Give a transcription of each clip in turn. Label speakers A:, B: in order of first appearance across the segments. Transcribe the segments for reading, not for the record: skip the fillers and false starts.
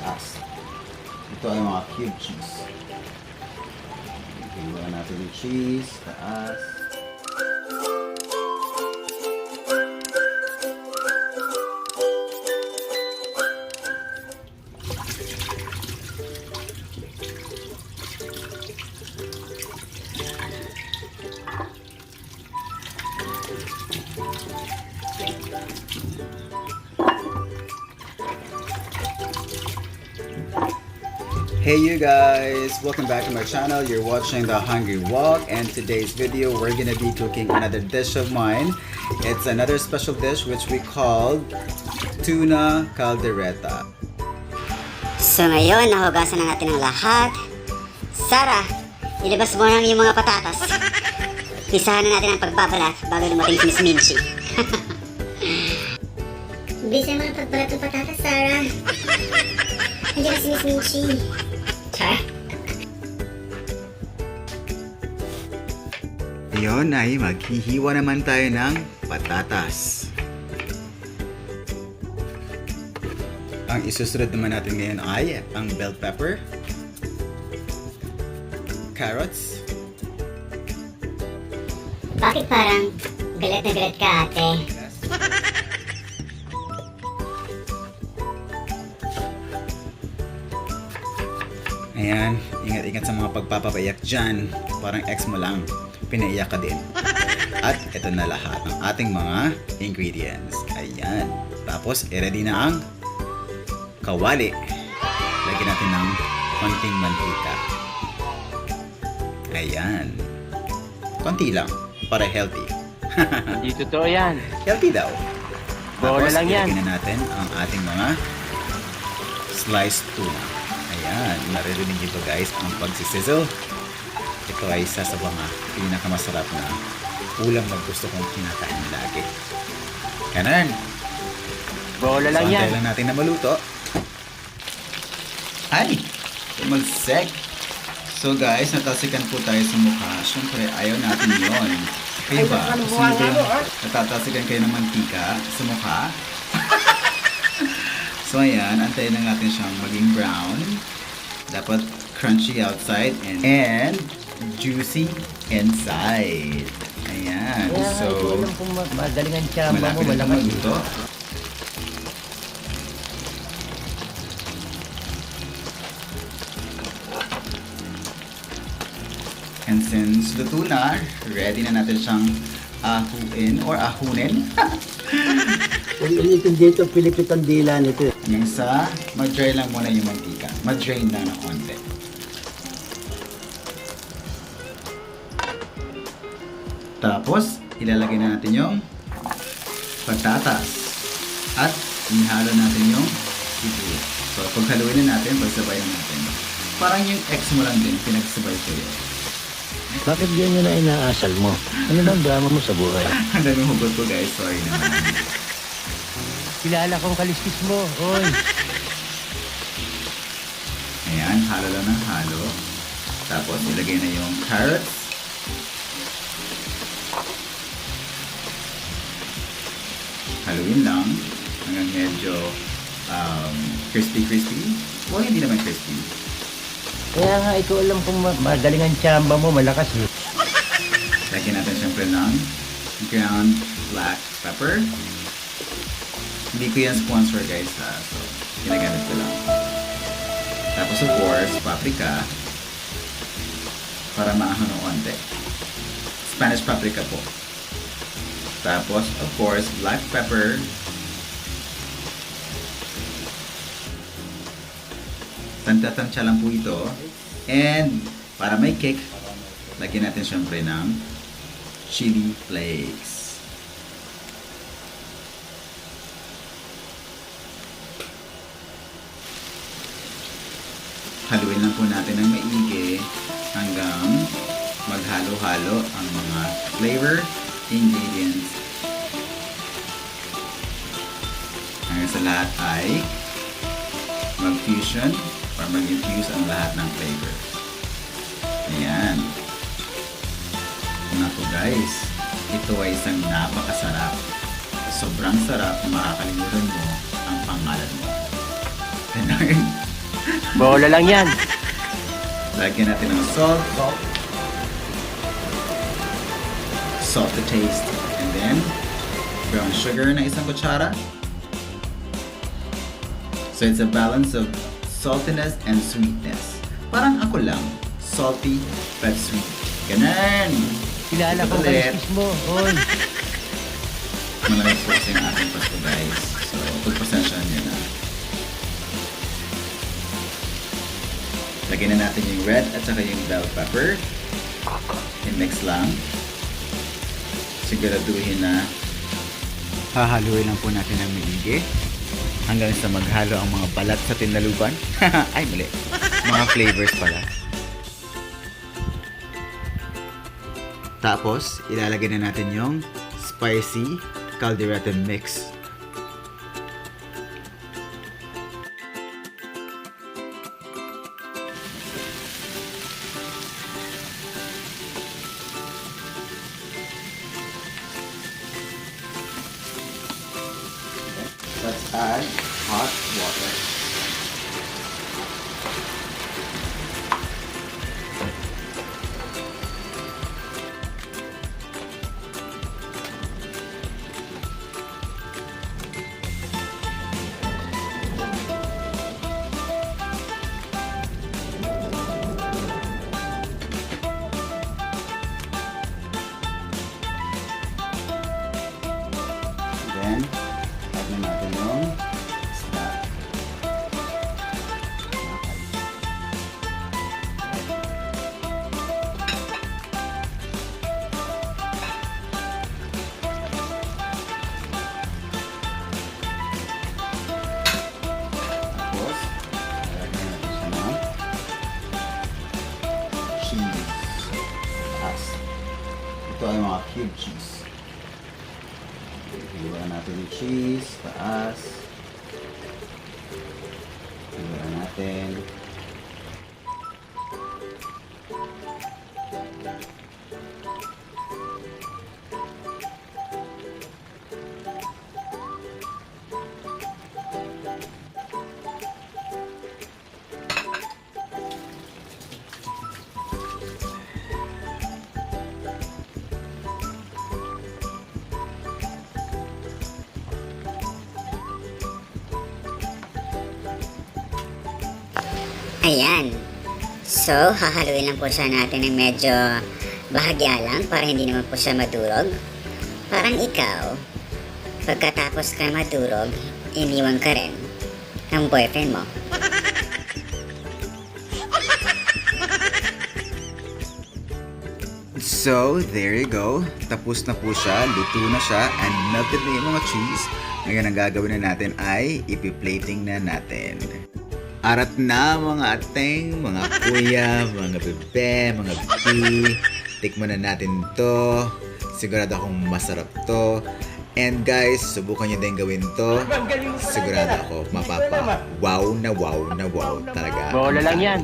A: taas. Ito ay mga cube cheese. Iwan natin yung cheese, taas. Hey you guys, welcome back to my channel. You're watching The Hungry Wok, and today's video we're gonna be cooking another dish of mine. It's another special dish which we call Tuna Caldereta.
B: So ngayon, nahugasan na natin ang lahat. Sarah, ilabas mo lang yung mga patatas. Pisahan na natin ang pagbabalat bago dumating si Miss Minchi.
C: Bisa mo na pagbalat ng patatas, Sarah. Nandiyan na si Miss Minchi. Char.
A: Ngayon ay maghihiwa naman tayo ng patatas. Ang isusunod naman natin ngayon ay ang bell pepper, carrots.
C: Bakit parang galit na galit ka, ate?
A: Ayan, ingat-ingat sa mga pagpapapayak dyan. Parang ex mo lang, pinaiyak ka din. At ito na lahat ng ating mga ingredients. Ayan. Tapos, ready na ang kawali. Lagyan natin ng konting mantika. Ayan. Konti lang, para healthy.
D: Hindi totoo yan.
A: Healthy daw.
D: Bola
A: Tapos,
D: lang yan.
A: ilagyan na natin ang ating mga sliced tuna. Ayan, naririnig nyo guys ang pagsisizzle. Ito ay isa sa mga pinakamasarap na ulam na gusto kong kinakain lagi. Kanan!
D: Bola lang
A: So,
D: yan.
A: antay lang natin na maluto. Ay! Tumalsek! So guys, natasikan po tayo sa mukha. Siyempre, ayaw natin yon. Kayo ba? Gusto nyo ba yung natatasikan kayo ng mantika sa mukha? So ayan, antayin lang natin siyang maging brown. Dapat crunchy outside and juicy inside. Ayan. So,
D: Madaling ang tsamba mo,
A: malapit na
D: malakas.
A: maluto. And since luto na, ready na natin siyang ahuin or ahunin.
E: Kung ulitin dito, pilipit ang dila nito.
A: Yung sa, mag-dry lang muna yung mantika. Mag-drain lang ng konti. Tapos, ilalagay na natin yung patatas. At, ihalo natin yung sibuyas. So, paghaluin na natin, pagsabayan natin. Parang yung ex mo lang din, pinagsabay ko yun.
E: Bakit ganyan na inaasal mo? Ano bang drama mo sa buhay?
A: Ang daming hugot ko guys, sorry naman.
D: Kilala kong kaliskis mo, oy.
A: Ayan, halo lang ng halo. Tapos, ilagay na yung carrots. Haluin lang hanggang medyo crispy-crispy. O hindi naman crispy.
D: Kaya nga, ito alam kong madaling ang tsamba mo, malakas eh.
A: Lagyan natin syempre ng ground black pepper. Hindi ko yan sponsor guys ha. So, ginagamit ko lang. Tapos of course, paprika. Para maahon ng onte. Spanish paprika po. Tapos of course, black pepper. Tanta-tansya lang po ito. And para may kick, lagyan natin syempre ng Chilli Flakes. Haluin lang po natin ng maigi hanggang maghalo-halo ang mga flavor ingredients. Hanggang sa lahat ay mag-fusion or mag-infuse ang lahat ng flavor. Ayan. Naku guys, ito ay isang napakasarap. Sobrang sarap na makakalimutan mo ang pangalan mo. Ganun.
D: Bola lang yan.
A: Lagyan natin ng salt. Salt to taste. And then, brown sugar na isang kutsara. So it's a balance of saltiness and sweetness. Parang ako lang. Salty but sweet. Ganun!
D: Kilala ko
A: Ulit.
D: kaliskis mo. Oy.
A: Malamig po kasi ang ating pasto guys. So, pagpasensyahan nyo na. Lagyan na natin yung red at saka yung bell pepper. I-mix lang. Siguraduhin na hahaluin lang po natin ng maigi hanggang sa maghalo ang mga balat sa tinaluban. Ay, mali. Mga flavors pala. Tapos, ilalagay na natin yung spicy caldereta mix. Let's add hot water. Then, add na natin yung isda. Tapos, lalagyan natin siya ng cheese. Taas. Ito ay mga cube cheese. Iwan natin yung cheese, taas. Iwan natin.
B: Ayan. So, hahaluin lang po siya natin ng medyo bahagya lang para hindi naman po siya madurog. Parang ikaw, pagkatapos ka madurog, iniwan ka rin ng boyfriend mo.
A: So, there you go. Tapos na po siya, luto na siya, and melted na yung mga cheese. Ngayon ang gagawin na natin ay ipi-plating na natin. Arat na mga ating, mga kuya, mga bebe, mga bibi. Tikman na natin to. Sigurado akong masarap to. And guys, subukan nyo din gawin to. Sigurado ako wow na wow talaga.
D: Bola lang yan.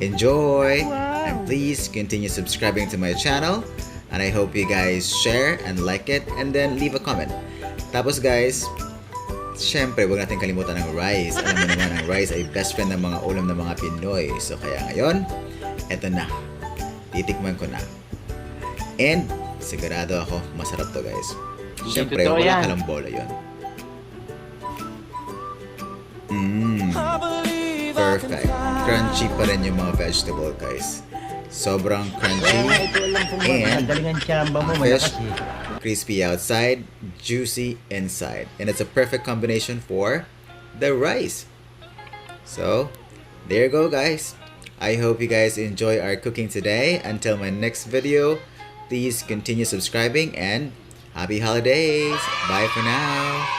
A: Enjoy! And please continue subscribing to my channel. And I hope you guys share and like it and then leave a comment. Tapos guys, syempre, huwag natin kalimutan ng rice. Alam mo naman, ang rice ay best friend ng mga ulam ng mga Pinoy. So, kaya ngayon, eto na. Titikman ko na. And, sigurado ako, masarap to guys. Syempre,
D: totoo
A: wala
D: yan.
A: kalambola yun. Perfect. Crunchy pa rin yung mga vegetable guys. Sobrang crunchy.
D: Ito lang kung
A: And,
D: magaling ang tsamba mo,
A: fish,
D: malakas eh.
A: crispy outside, juicy inside. And it's a perfect combination for the rice. So, there you go guys. I hope you guys enjoy our cooking today. Until my next video, please continue subscribing and happy holidays. Bye for now.